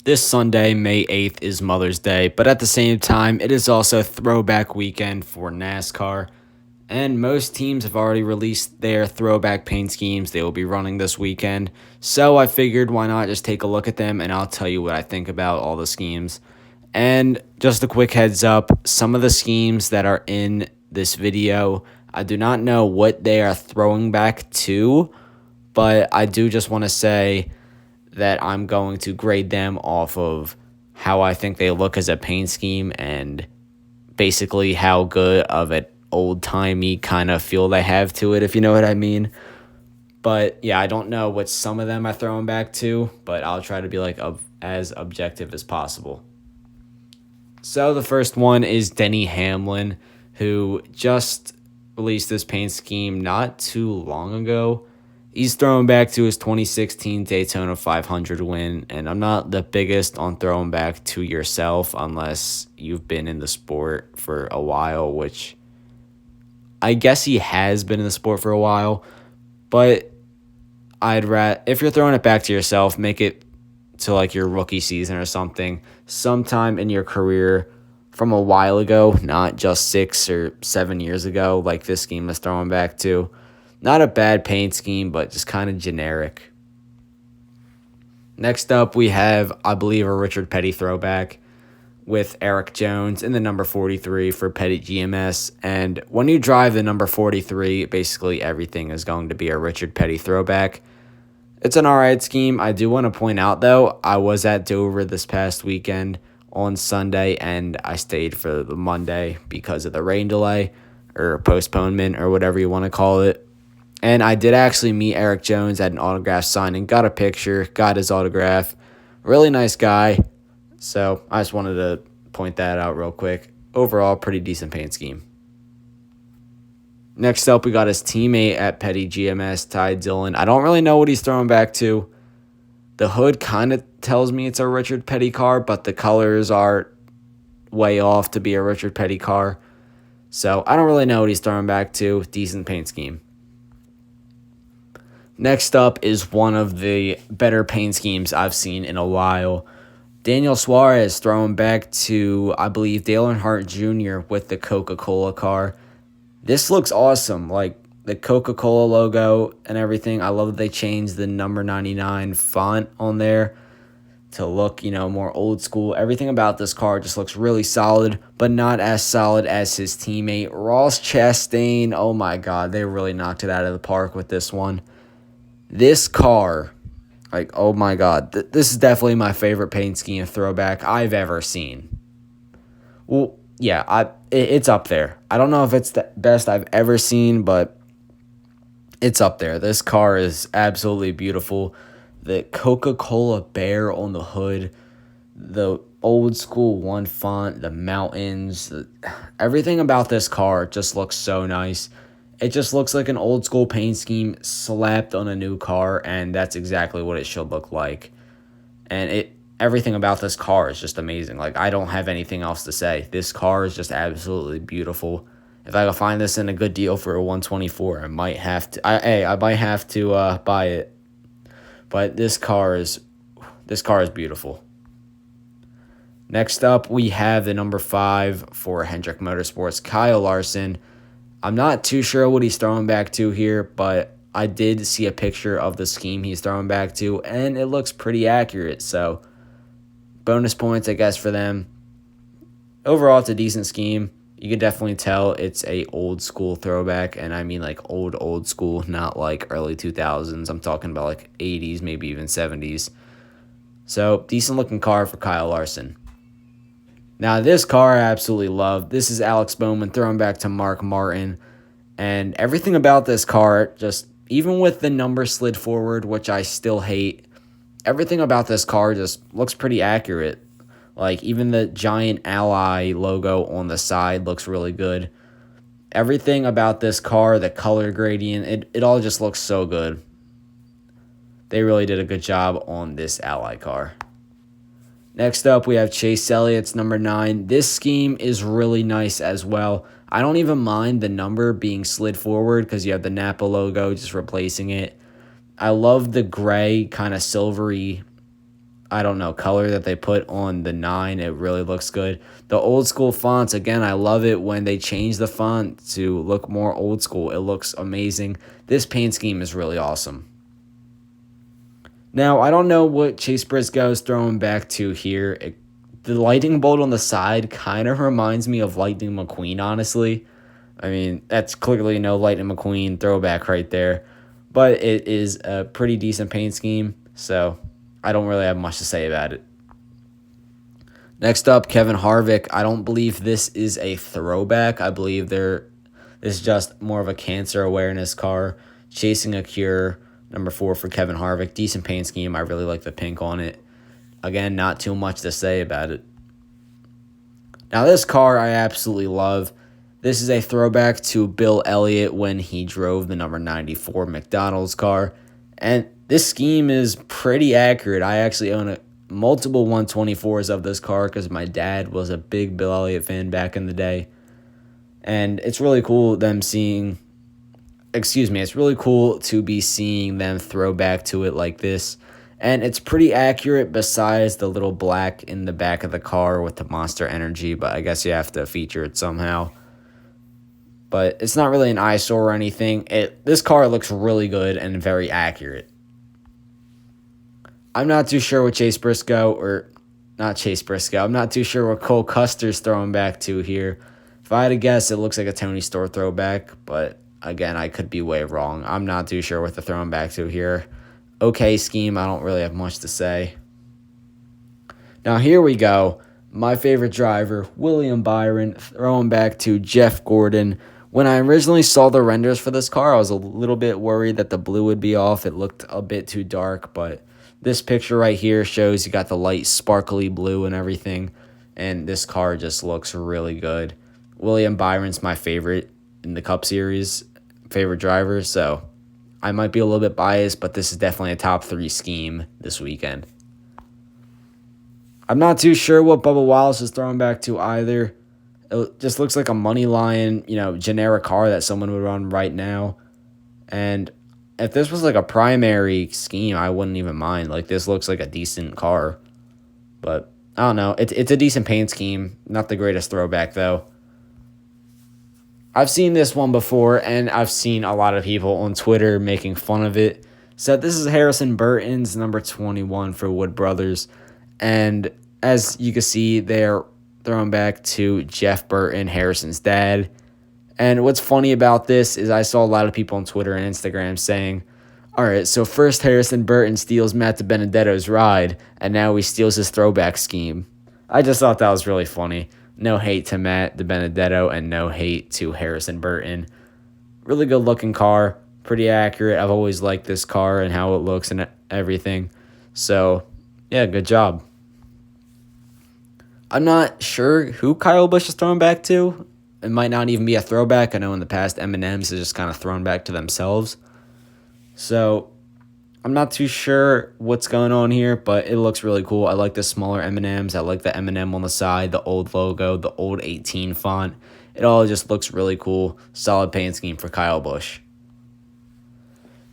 This Sunday, May 8th, is Mother's Day, but at the same time, it is also throwback weekend for NASCAR. And most teams have already released their throwback paint schemes they will be running this weekend. So I figured why not just take a look at them and I'll tell you what I think about all the schemes. And just a quick heads up, some of the schemes that are in this video, I do not know what they are throwing back to, but I do just want to say that I'm going to grade them off of how I think they look as a paint scheme and basically how good of an old-timey kind of feel they have to it, if you know what I mean. But yeah, I don't know what some of them are throwing back to, but I'll try to be as objective as possible. So the first one is Denny Hamlin, who just released this paint scheme not too long ago. He's throwing back to his 2016 Daytona 500 win, and I'm not the biggest on throwing back to yourself unless you've been in the sport for a while, which I guess he has been in the sport for a while, but if you're throwing it back to yourself, make it to like your rookie season or something, sometime in your career from a while ago, not just 6 or 7 years ago, like this scheme is throwing back to. Not a bad paint scheme, but just kind of generic. Next up, we have, I believe, a Richard Petty throwback with Eric Jones in the number 43 for Petty GMS. And when you drive the number 43, basically everything is going to be a Richard Petty throwback. It's an alright scheme. I do want to point out, though, I was at Dover this past weekend on Sunday, and I stayed for the Monday because of the rain delay or postponement or whatever you want to call it. And I did actually meet Eric Jones at an autograph signing, got a picture, got his autograph. Really nice guy. So I just wanted to point that out real quick. Overall, pretty decent paint scheme. Next up, we got his teammate at Petty GMS, Ty Dillon. I don't really know what he's throwing back to. The hood kind of tells me it's a Richard Petty car, but the colors are way off to be a Richard Petty car. So I don't really know what he's throwing back to. Decent paint scheme. Next up is one of the better paint schemes I've seen in a while. Daniel Suarez throwing back to, I believe, Dale Earnhardt Jr. with the Coca-Cola car. This looks awesome. Like the Coca-Cola logo and everything. I love that they changed the number 99 font on there to look, more old school. Everything about this car just looks really solid, but not as solid as his teammate, Ross Chastain. Oh my God, they really knocked it out of the park with this one. This car, oh my God, this is definitely my favorite paint scheme throwback I've ever seen. Well, yeah, it's up there. I don't know if it's the best I've ever seen, but it's up there. This car is absolutely beautiful. The Coca-Cola bear on the hood, the old school one font, the mountains, everything about this car just looks so nice. It just looks like an old school paint scheme slapped on a new car, and that's exactly what it should look like. And everything about this car is just amazing. I don't have anything else to say. This car is just absolutely beautiful. If I can find this in a good deal for a 124, I might have to. I might have to buy it. But this car is beautiful. Next up, we have the number 5 for Hendrick Motorsports, Kyle Larson. I'm not too sure what he's throwing back to here, but I did see a picture of the scheme he's throwing back to, and it looks pretty accurate. So, bonus points, I guess, for them. Overall, it's a decent scheme. You can definitely tell it's a old school throwback, and I mean old school, not like early 2000s. I'm talking about 80s, maybe even 70s. So, decent looking car for Kyle Larson. Now, this car I absolutely love. This is Alex Bowman throwing back to Mark Martin. And everything about this car, just even with the number slid forward, which I still hate, everything about this car just looks pretty accurate. Even the giant Ally logo on the side looks really good. Everything about this car, the color gradient, it all just looks so good. They really did a good job on this Ally car. Next up, we have Chase Elliott's number 9. This scheme is really nice as well. I don't even mind the number being slid forward because you have the Napa logo just replacing it. I love the gray kind of silvery I don't know, color that they put on the 9. It really looks good. The old school fonts, again, I love it when they change the font to look more old school. It looks amazing. This paint scheme is really awesome. Now, I don't know what Chase Briscoe is throwing back to here. The lightning bolt on the side kind of reminds me of Lightning McQueen, honestly. I mean, that's clearly no Lightning McQueen throwback right there. But it is a pretty decent paint scheme, so I don't really have much to say about it. Next up, Kevin Harvick. I don't believe this is a throwback. I believe this is just more of a cancer awareness car. Chasing a Cure, number 4 for Kevin Harvick. Decent paint scheme. I really like the pink on it. Again, not too much to say about it. Now, this car I absolutely love. This is a throwback to Bill Elliott when he drove the number 94 McDonald's car. And this scheme is pretty accurate. I actually own multiple 124s of this car because my dad was a big Bill Elliott fan back in the day. And it's really cool it's really cool to be seeing them throw back to it like this. And it's pretty accurate besides the little black in the back of the car with the Monster Energy, but I guess you have to feature it somehow. But it's not really an eyesore or anything. This car looks really good and very accurate. I'm not too sure what I'm not too sure what Cole Custer's throwing back to here. If I had to guess, it looks like a Tony Store throwback, but again, I could be way wrong. I'm not too sure what they're throwing back to here. Okay scheme, I don't really have much to say. Now here we go. My favorite driver, William Byron, throwing back to Jeff Gordon. When I originally saw the renders for this car, I was a little bit worried that the blue would be off. It looked a bit too dark, but this picture right here shows you got the light sparkly blue and everything, and this car just looks really good. William Byron's my favorite in the Cup Series, favorite driver, so I might be a little bit biased, but this is definitely a top 3 scheme this weekend. I'm not too sure what Bubba Wallace is throwing back to either. It just looks like a money line, generic car that someone would run right now. And if this was like a primary scheme, I wouldn't even mind. Like, this looks like a decent car. But I don't know. It's a decent paint scheme. Not the greatest throwback, though. I've seen this one before, and I've seen a lot of people on Twitter making fun of it. So this is Harrison Burton's number 21 for Wood Brothers. And as you can see, they're throwing back to Jeff Burton, Harrison's dad. And what's funny about this is I saw a lot of people on Twitter and Instagram saying, all right, so first Harrison Burton steals Matt DiBenedetto's ride, and now he steals his throwback scheme. I just thought that was really funny. No hate to Matt DiBenedetto and no hate to Harrison Burton. Really good looking car, pretty accurate. I've always liked this car and how it looks and everything. So, yeah, good job. I'm not sure who Kyle Busch is throwing back to. It might not even be a throwback. I know in the past M&M's has just kind of thrown back to themselves. So I'm not too sure what's going on here, but it looks really cool. I like the smaller M&M's. I like the M&M on the side, the old logo, the old 18 font. It all just looks really cool. Solid paint scheme for Kyle Busch.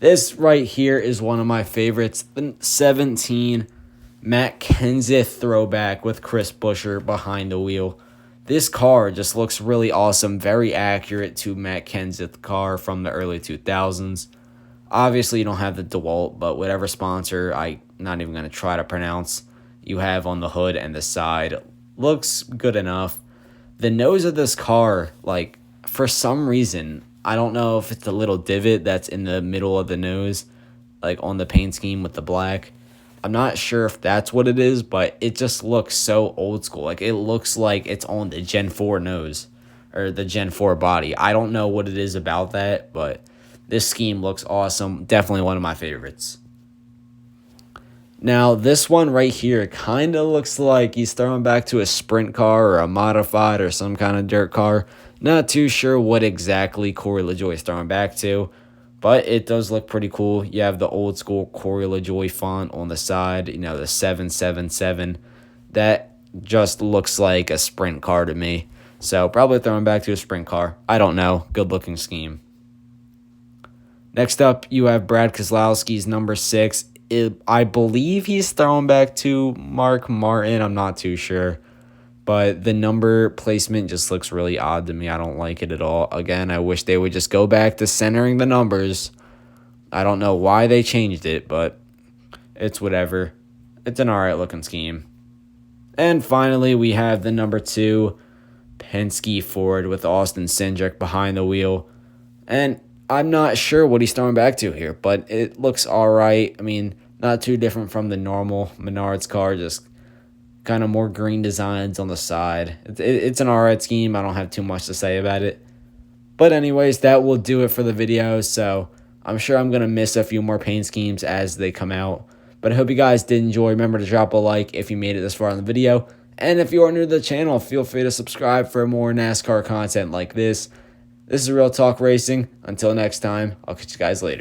This right here is one of my favorites. The 17 Matt Kenseth throwback with Chris Buescher behind the wheel. This car just looks really awesome, very accurate to Matt Kenseth car from the early 2000s. Obviously, you don't have the DeWalt, but whatever sponsor I'm not even going to try to pronounce you have on the hood and the side looks good enough. The nose of this car, like, for some reason, I don't know if it's the little divot that's in the middle of the nose, like on the paint scheme with the black. I'm not sure if that's what it is, but it just looks so old school. Like, it looks like it's on the Gen 4 nose or the Gen 4 body. I don't know what it is about that, but this scheme looks awesome. Definitely one of my favorites. Now, this one right here kind of looks like he's throwing back to a sprint car or a modified or some kind of dirt car. Not too sure what exactly Corey LaJoie is throwing back to, but it does look pretty cool. You have the old school Corey LaJoie font on the side, the 777. That just looks like a sprint car to me. So probably throwing back to a sprint car. I don't know. Good looking scheme. Next up, you have Brad Keselowski's number 6. I believe he's throwing back to Mark Martin. I'm not too sure. But the number placement just looks really odd to me. I don't like it at all. Again, I wish they would just go back to centering the numbers. I don't know why they changed it, but it's whatever. It's an alright looking scheme. And finally, we have the number 2 Penske Ford with Austin Cindric behind the wheel. And I'm not sure what he's throwing back to here, but it looks alright. I mean, not too different from the normal Menards car, just kind of more green designs on the side. It's an alright scheme. I don't have too much to say about it. But anyways, that will do it for the video. So I'm sure I'm going to miss a few more paint schemes as they come out. But I hope you guys did enjoy. Remember to drop a like if you made it this far in the video. And if you are new to the channel, feel free to subscribe for more NASCAR content like this. This is Real Talk Racing. Until next time, I'll catch you guys later.